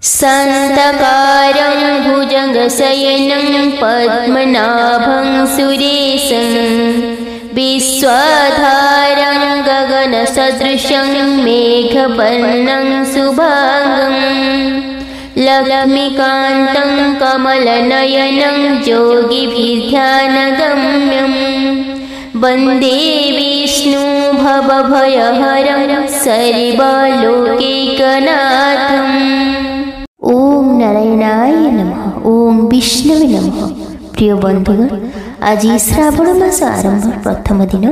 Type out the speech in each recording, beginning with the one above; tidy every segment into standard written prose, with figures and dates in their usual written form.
शान्तकारं भुजगशयनं पद्मनाभं सुरेशं विश्वाधारं गगनसदृशं मेघवर्णं शुभांगं लक्ष्मीकान्तं कमलनयनं योगिभिर्ध्यानगम्यं वन्दे विष्णु भवभयहरं सर्वलोकैकनाथम्। ओम नारायणाय नमः। ओम विष्णवे नमः। प्रिय बंधुगण, आज श्रावण मास आरंभ प्रथम दिन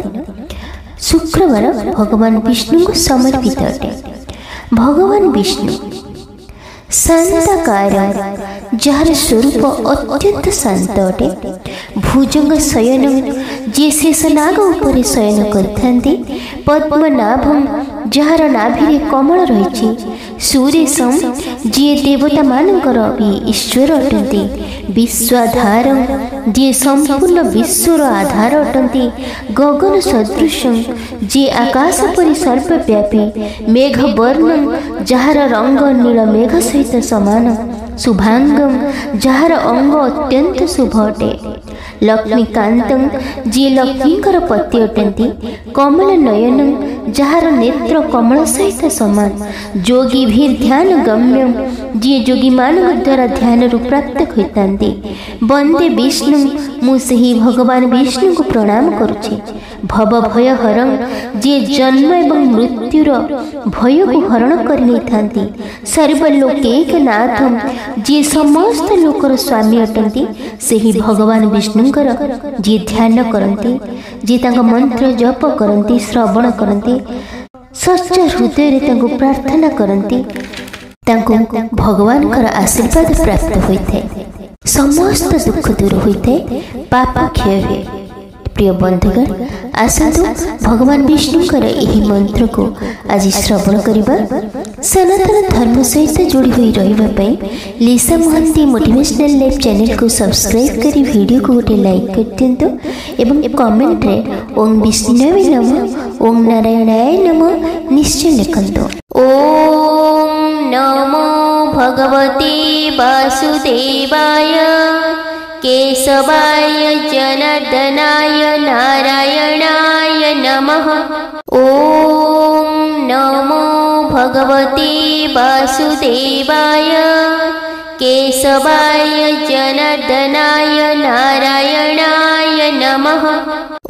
शुक्रवार भगवान विष्णु को समर्पित अटे। भगवान विष्णु शांताकार, जार स्वरूप अत्यंत शांत अटे। भुजंग शयन, जे शेषनाग उपरे शयन करथांती। पद्मनाभम, जार नाभिरे कमल रही। सुरेशम, जे देवता मानकर भी ईश्वर अटंती। विश्वाधारम, जे संपूर्ण विश्वर आधार अटंती। गगन सदृशं, जे आकाश परि सर्वव्यापी। मेघवर्णं, जार रंग नील मेघ सहित समान। शुभांगम, जार अंग अत्यंत शुभ अटे। लक्ष्मीकांतं, जे लक्ष्मीकर पति अटंती। कमल नयनं, जार नेत्र कमल सहित समान। योगी भी ध्यान गम्यम, जे योगी मानव द्वारा ध्यान प्राप्त होइतांती। वंदे विष्णु, मु सही भगवान विष्णु को प्रणाम करुछि। भव भय हरं, जे जन्म एवं मृत्युर भय को हरण कर नहीं। सर्वलोकैकनाथं, जे समस्त लोकर स्वामी अटंती। सही भगवान विष्णुंकर जे ध्यान करती, जे तांका मंत्र जप करती, श्रवण करती, सच्च हृदय प्रार्थना करती, भगवान आशीर्वाद प्राप्त होता। समस्त दुख दूर होता, पाप क्षय हुए। प्रिय बंधुगण, आसतु भगवान विष्णुकर यही मंत्र को आज श्रवण करवा। सनातन धर्म सहित जोड़ी हुई रही लिसा मोहंती मोटिवेशनल लाइफ चैनल को सब्सक्राइब करी वीडियो को गोटे लाइक कर दिंतु एवं कमेंट रे ओम विष्णुवे नमः, ओम नारायणाय नमः निश्चय लिखंतु। ओम नमो भगवते वासुदेवाय केशवाय जनार्दनाय नारायणाय नमः। ओम नमो भगवते वासुदेवाय केशवाय जनार्दनाय नारायणाय नमः।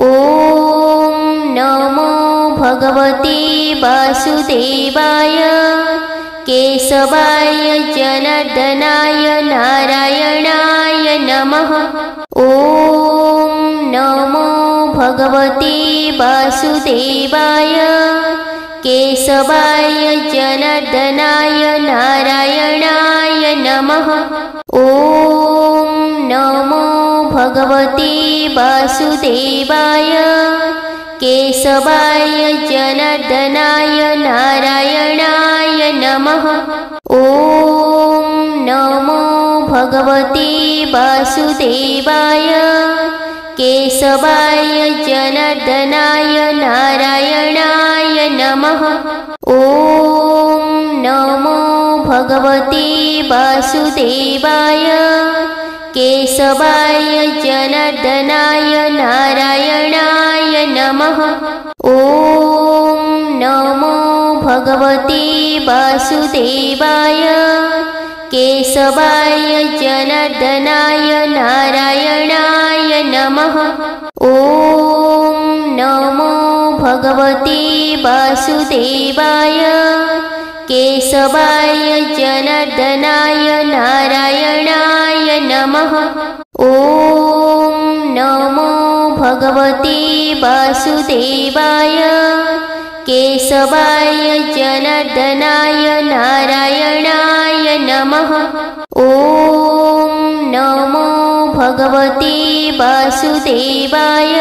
ओम नमो भगवते वासुदेवाय केशवाय जनार्दनाय नारायणाय नमः। ओम नमो भगवते वासुदेवाय केशवाय जनार्दनाय नारायणाय नमः। ओम नमो भगवते वासुदेवाय केशवाय जनार्दनाय नारायणाय नमः। ओम नमो भगवते वासुदेवाय केशवाय जनार्दनाय नारायणाय नमः। ओम नमो भगवते वासुदेवाय केशवाय जनार्दनाय नारायणाय नमः। ओम नमो भगवते वासुदेवाय केशवाय जनार्दनाय नारायणाय नमः। ओम नमो भगवते वासुदेवाय केशवाय जनार्दनाय नारायणाय नमः। ओम नमो भगवते वासुदेवाय केशवाय जनार्दनाय नारायणाय नमः। ओम नमो भगवते वासुदेवाय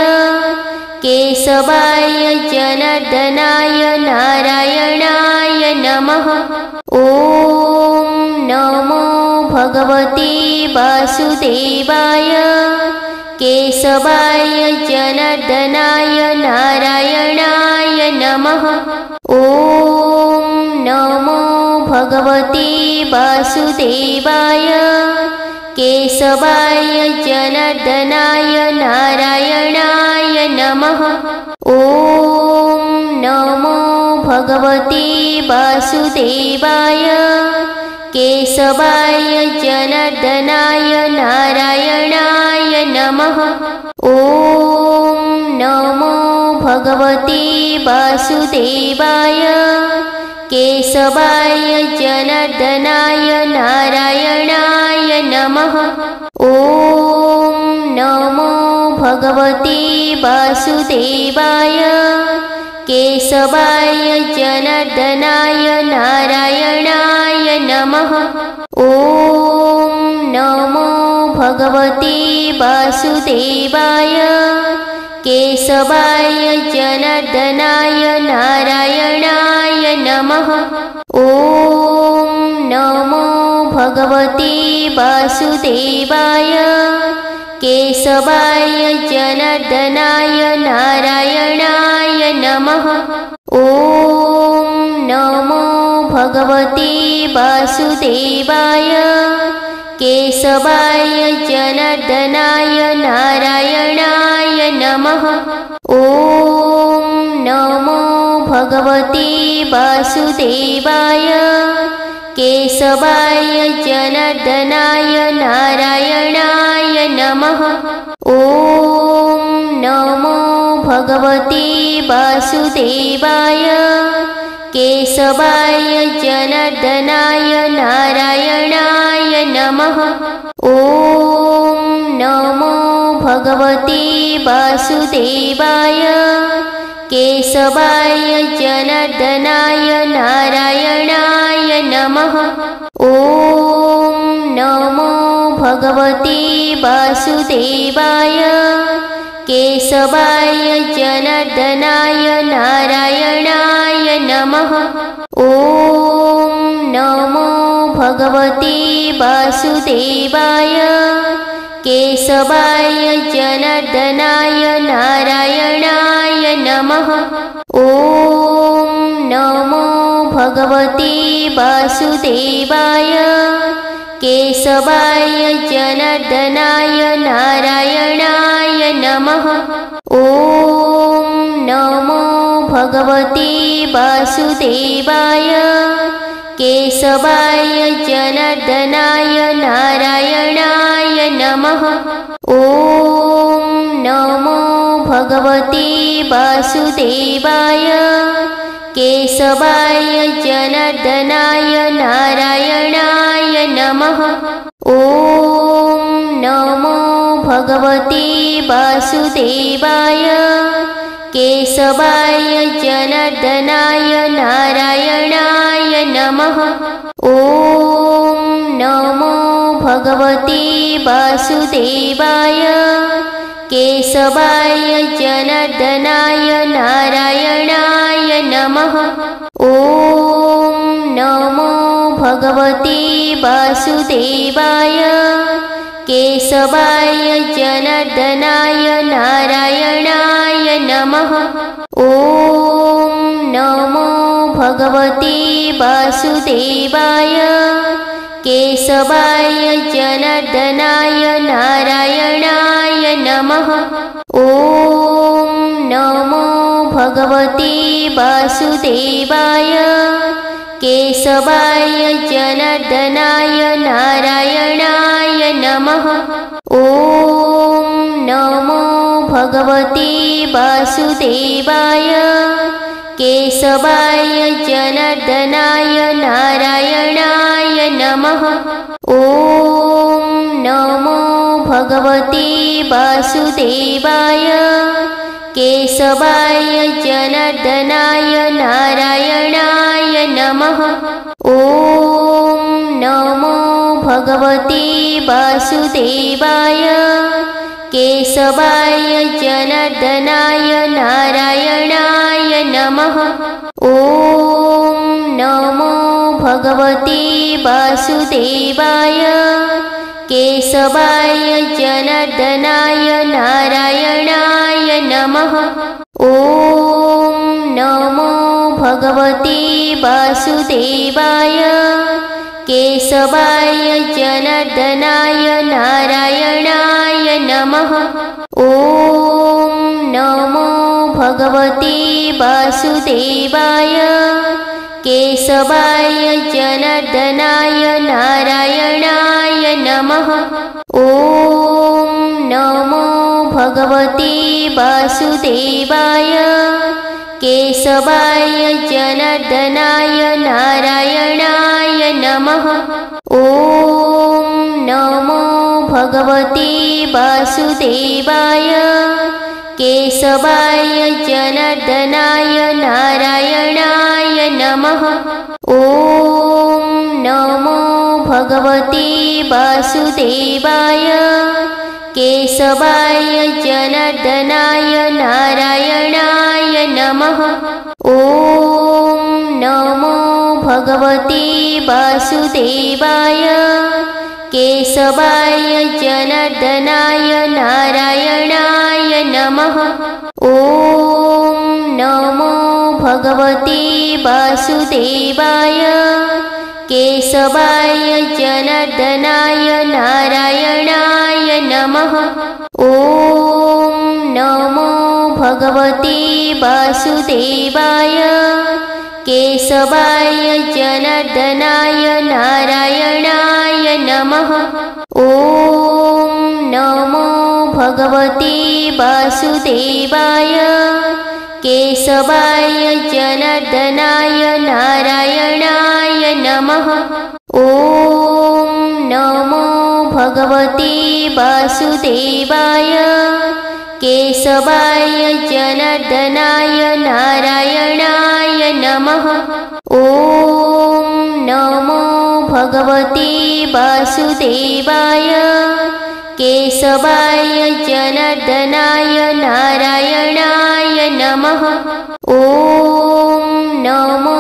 केशवाय जनार्दनाय नारायणाय नमः। ओम नमो भगवते वासुदेवाय केशवाय जनार्दनाय नारायणाय नमः। ओम नमो भगवते वासुदेवाय केशवाय जनार्दनाय नारायणाय नमः। ॐ नमो भगवते वासुदेवाय केशवाय जनार्दनाय नारायणाय नमः। ॐ नमो भगवते वासुदेवाय केशवाय जनार्दनाय नारायणाय नमः। ॐ नमो भगवते वासुदेवाय केशवाय जनार्दनाय नारायणाय नमः। ॐ नमो भगवते वासुदेवाय केशवाय जनार्दनाय नारायणाय नमः। ॐ नमो भगवते वासुदेवाय केशवाय जनार्दनाय नारायणाय नमः। ॐ नमो भगवते वासुदेवाय केशवाय जनार्दनाय नारायणाय नमः। ॐ नमो भगवते वासुदेवाय केशवाय जनार्दनाय नारायणाय नमः। ॐ नमो भगवते वासुदेवाय केशवाय जनार्दनाय नारायणाय नमः। ॐ नमो भगवते वासुदेवाय केशवाय जनार्दनाय नारायणाय नमः। ॐ नमो भगवते वासुदेवाय केशवाय जनार्दनाय नारायणाय नमः। ॐ नमो भगवते वासुदेवाय केशवाय जनार्दनाय नारायणाय नमः। ॐ नमो भगवते वासुदेवाय केशवाय जनार्दनाय नारायणाय नमः। ॐ नमो भगवते वासुदेवाय केशवाय जनार्दनाय नारायणाय नमः। ॐ नमो भगवते वासुदेवाय केशवाय जनार्दनाय नारायणाय नमः। ॐ नमो भगवते वासुदेवाय केशवाय जनार्दनाय नारायणाय नमः। ॐ नमो भगवते वासुदेवाय केशवाय जनार्दनाय नारायणाय नमः। ॐ नमो भगवते वासुदेवाय केशवाय जनार्दनाय नारायणाय नमः। ॐ नमो भगवते वासुदेवाय केशवाय जनार्दनाय नारायणाय नमः। ॐ नमो भगवते वासुदेवाय केशवाय जनार्दनाय नारायणाय नमः। ॐ नमो भगवते वासुदेवाय केशवाय जनार्दनाय नारायणाय नमः। ॐ नमो भगवते वासुदेवाय केशवाय जनार्दनाय नारायणाय नमः। ॐ नमो भगवते वासुदेवाय केशवाय जनार्दनाय नारायणाय नमः। ॐ नमो भगवते वासुदेवाय केशवाय जनार्दनाय नारायणाय नमः। ॐ नमो भगवते वासुदेवाय केशवाय जनार्दनाय नारायणाय नमः। ॐ नमो भगवते वासुदेवाय केशवाय जनार्दनाय नारायणाय नमः। ॐ नमो भगवते वासुदेवाय केशवाय जनार्दनाय नारायणाय नमः। ॐ नमो भगवते वासुदेवाय केशवाय जनार्दनाय नारायणाय नमः। ॐ नमो भगवते वासुदेवाय केशवाय जनार्दनाय नारायणाय नमः। ॐ नमो भगवते वासुदेवाय केशवाय जनार्दनाय नारायणाय नमः। ॐ नमो भगवते वासुदेवाय केशवाय जनार्दनाय नारायणाय नमः। ॐ नमो भगवते वासुदेवाय केशवाय जनार्दनाय नारायणाय नमः। ॐ नमो भगवते वासुदेवाय केशवाय जनार्दनाय नारायणाय नमः। ॐ नमो भगवते वासुदेवाय केशवाय जनार्दनाय नारायणाय नमः। ॐ नमो भगवते वासुदेवाय केशवाय जनार्दनाय नारायणाय नमः। ॐ नमो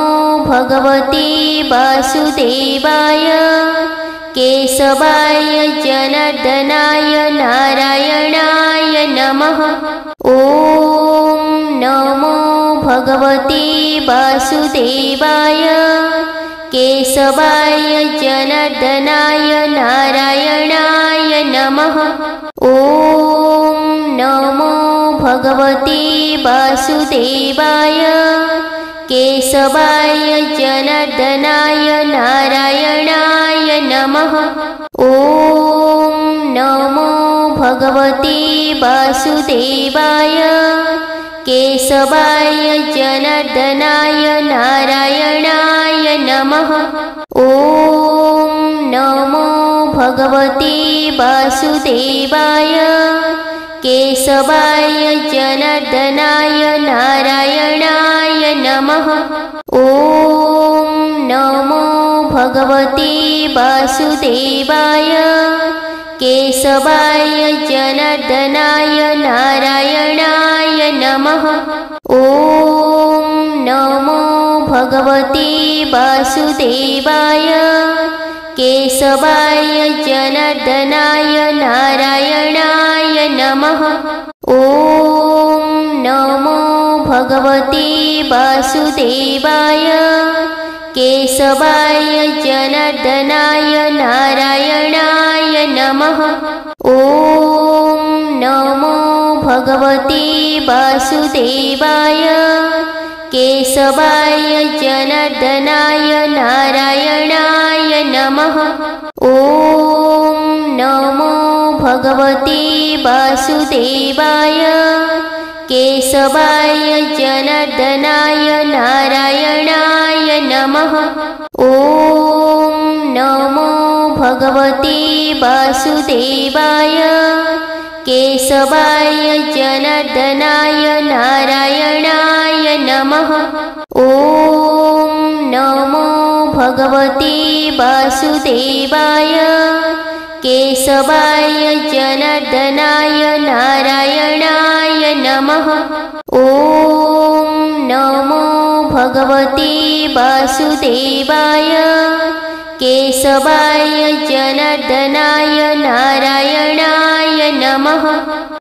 भगवते वासुदेवाय केशवाय जनार्दनाय नारायणाय नमः। ॐ नमो भगवते वासुदेवाय केशवाय जनार्दनाय नारायणाय नमः। ॐ नमो भगवते वासुदेवाय केशवाय जनार्दनाय नारायणाय नमः। ॐ नमो भगवते वासुदेवाय केशवाय जनार्दनाय नारायणाय नमः। ॐ नमो भगवते वासुदेवाय केशवाय जनार्दनाय नारायणाय नमः। ॐ नमो भगवते वासुदेवाय केशवाय जनार्दनाय नारायणाय नमः। ॐ नमो भगवते वासुदेवाय केशवाय जनार्दनाय नारायणाय नमः। ॐ नमो भगवते वासुदेवाय केशवाय जनार्दनाय नारायणाय नमः। ॐ नमो भगवते वासुदेवाय केशवाय जनार्दनाय नारायणाय नमः। ॐ नमो भगवते वासुदेवाय केशवाय जनार्दनाय नारायणाय नमः। ॐ नमो भगवते वासुदेवाय केशवाय जनार्दनाय नारायणाय नमः। ॐ नमो भगवते वासुदेवाय केशवाय जनार्दनाय नारायणाय नमः। ॐ नमो भगवते वासुदेवाय केशवाय जनार्दनाय नारायणाय नमः।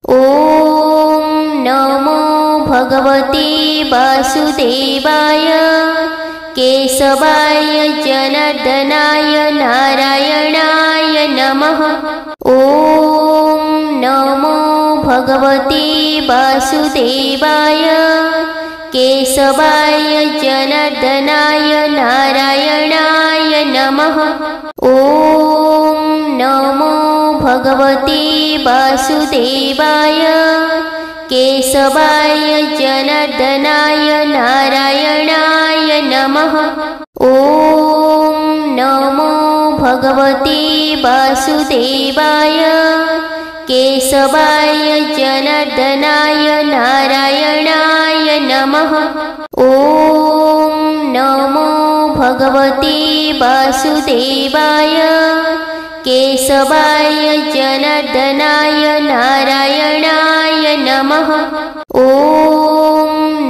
ॐ नमो भगवते वासुदेवाय केशवाय जनार्दनाय नारायणाय नमः। ॐ नमो भगवते वासुदेवाय। केशवाय जनार्दनाय नारायणाय नमः। ॐ नमो भगवते वासुदेवाय। केशवाय जनार्दनाय नारायणाय नमः। ॐ नमो भगवते वासुदेवाय। केशवाय जनार्दनाय नारायणाय नमः। ॐ नमो भगवते वासुदेवाय। केशवाय जनार्दनाय नारायणाय नमः। ॐ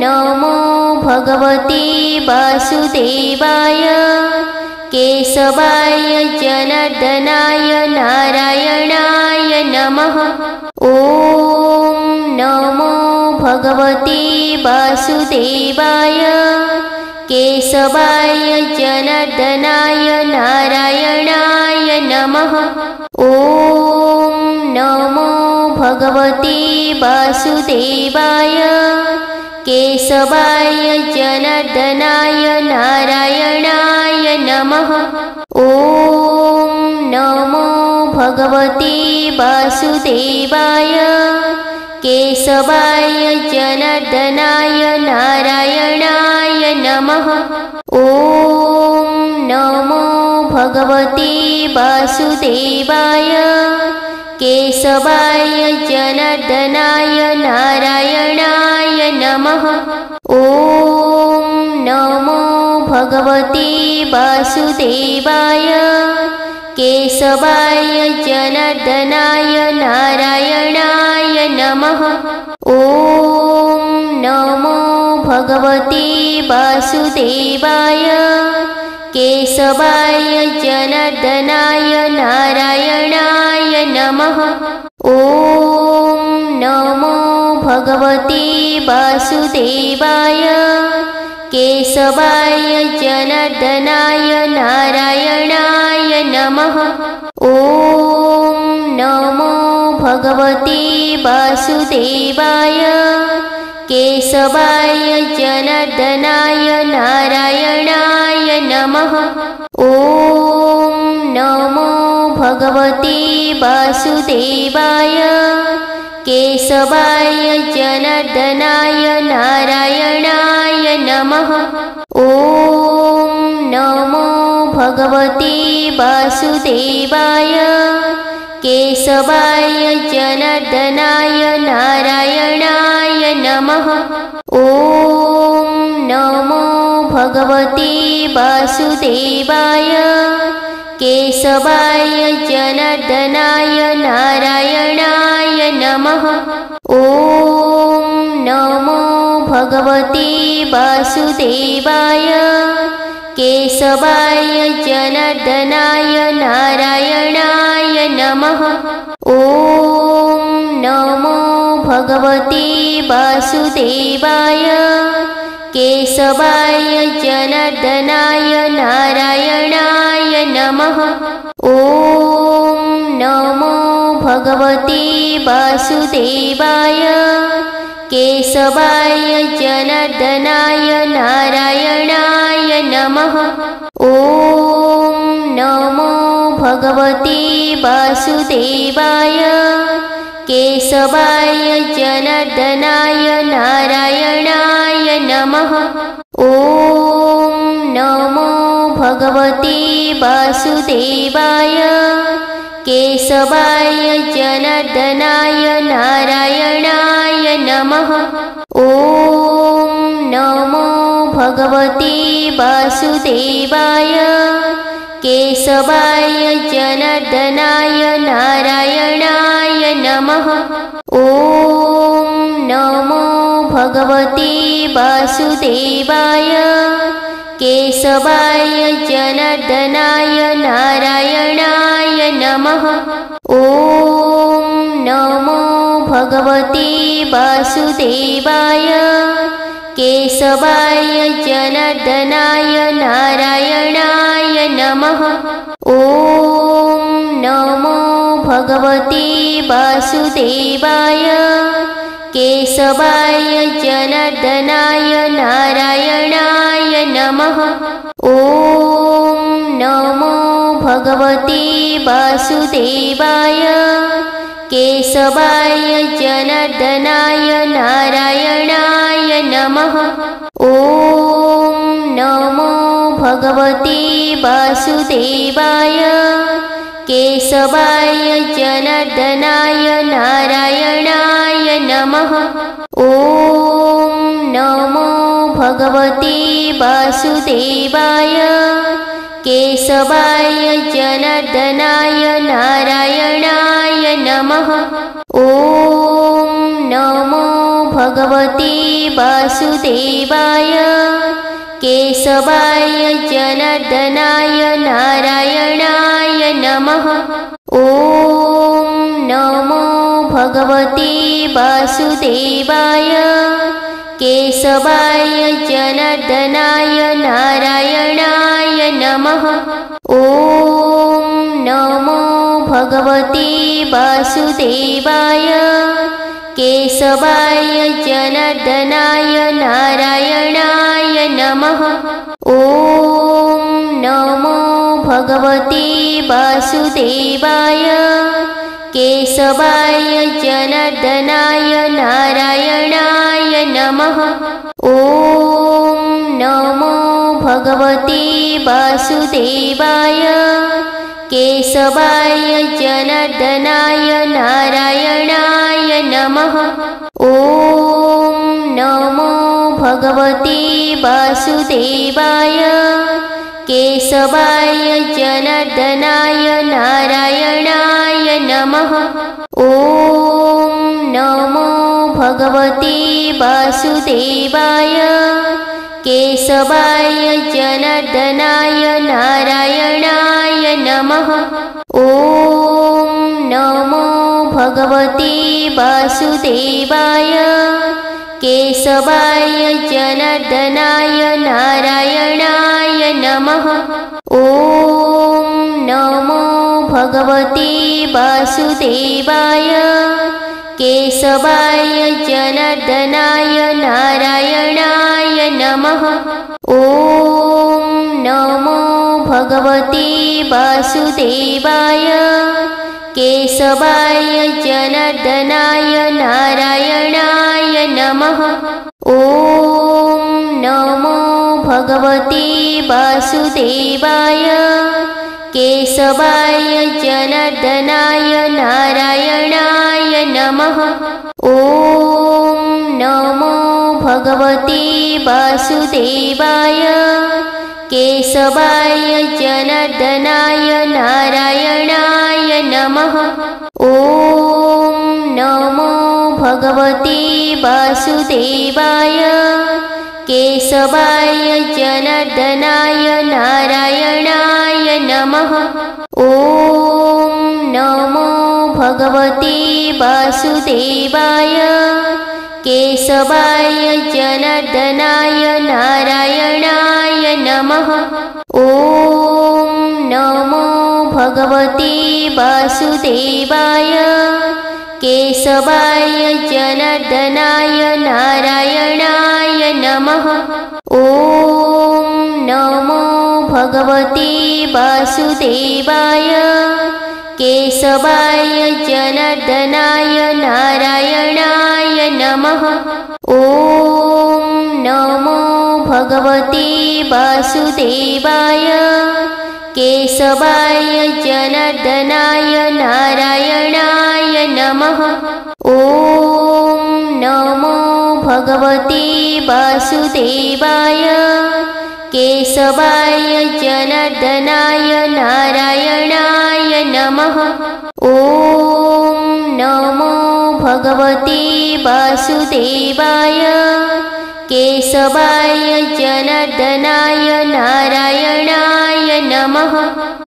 नमो भगवते वासुदेवाय। केशवाय जनार्दनाय नारायणाय नमः। ॐ नमो भगवते वासुदेवाय। केशवाय जनार्दनाय नारायणाय नमः। ॐ नमो भगवते वासुदेवाय। केशवाय जनार्दनाय नारायणाय नमः। ॐ नमो भगवते वासुदेवाय। केशवाय जनार्दनाय नारायणाय नमः। ॐ नमो भगवते वासुदेवाय। केशवाय जनार्दनाय नारायणाय नमः। ॐ नमो भगवते वासुदेवाय। केशवाय जनार्दनाय नारायणाय नमः। ॐ नमो भगवते वासुदेवाय। केशवाय जनार्दनाय नारायणाय नमः। ॐ नमो भगवते वासुदेवाय। केशवाय जनार्दनाय नारायणाय नमः। ॐ नमो भगवते वासुदेवाय। केशवाय जनार्दनाय नारायणाय नमः। ॐ नमो भगवते वासुदेवाय। केशवाय जनार्दनाय नारायणाय नमः। ॐ नमो भगवते वासुदेवाय। केशवाय जनार्दनाय नारायणाय नमः। ॐ नमो भगवते वासुदेवाय। केशवाय जनार्दनाय नारायणाय नमः। ॐ नमो भगवते वासुदेवाय। केशवाय जनार्दनाय नारायणाय नमः। ॐ नमो भगवते वासुदेवाय। केशवाय जनार्दनाय नारायणाय नमः। ॐ नमो भगवते वासुदेवाय। केशवाय जनार्दनाय नारायणाय नमः। ॐ नमो भगवते वासुदेवाय। केशवाय जनार्दनाय नारायणाय नमः। ॐ नमो भगवते वासुदेवाय। केशवाय जनार्दनाय नारायणाय नमः। ॐ नमो भगवते वासुदेवाय। केशवाय जनार्दनाय नारायणाय नमः। ॐ नमो भगवते वासुदेवाय। केशवाय जनार्दनाय नारायणाय नमः। ॐ नमो भगवते वासुदेवाय। केशवाय जनार्दनाय नारायणाय नमः। ॐ नमो भगवते वासुदेवाय। केशवाय जनार्दनाय नारायणाय नमः। ॐ नमो भगवते वासुदेवाय। केशवाय जनार्दनाय नारायणाय नमः। ॐ नमो भगवते वासुदेवाय। केशवाय जनार्दनाय नारायणाय नमः। ॐ नमो भगवते वासुदेवाय। केशवाय जनार्दनाय नारायणाय नमः। ॐ नमो भगवते वासुदेवाय। केशवाय जनार्दनाय नारायणाय नमः। ॐ नमो भगवते वासुदेवाय। केशवाय जनार्दनाय नारायणाय नमः। ॐ नमो भगवते वासुदेवाय। केशवाय जनार्दनाय नारायणाय नमः। ॐ नमो भगवते वासुदेवाय। केशवाय जनार्दनाय नारायणाय नमः। ॐ नमो भगवते वासुदेवाय। केशवाय जनार्दनाय नारायणाय नमः। ॐ नमो भगवते वासुदेवाय। केशवाय जनार्दनाय नारायणाय नमः। ॐ नमो भगवते वासुदेवाय। केशवाय जनार्दनाय नारायणाय नमः। ॐ नमो भगवते वासुदेवाय। केशवाय जनार्दनाय नारायणाय नमः। ॐ नमो भगवते वासुदेवाय। केशवाय जनार्दनाय नारायणाय नमः। ॐ नमो भगवते वासुदेवाय। केशवाय जनार्दनाय नारायणाय नमः। ॐ नमो भगवते वासुदेवाय। केशवाय जनार्दनाय नारायणाय नमः। ॐ नमो भगवते वासुदेवाय। केशवाय जनार्दनाय नारायणाय नमः। ॐ नमो भगवते वासुदेवाय। केशवाय जनार्दनाय नारायणाय नमः। ॐ नमो भगवते वासुदेवाय। केशवाय जनार्दनाय नारायणाय नमः। ॐ नमो भगवते वासुदेवाय। केशवाय जनार्दनाय नारायणाय नमः। ॐ नमो भगवते वासुदेवाय। केशवाय जनार्दनाय नारायणाय नमः। ॐ नमो भगवते वासुदेवाय। केशवाय जनार्दनाय नारायणाय नमः। ॐ नमो भगवते वासुदेवाय। केशवाय जनार्दनाय नारायणाय नमः। ॐ नमो भगवते वासुदेवाय। केशवाय जनार्दनाय नारायणाय नमः।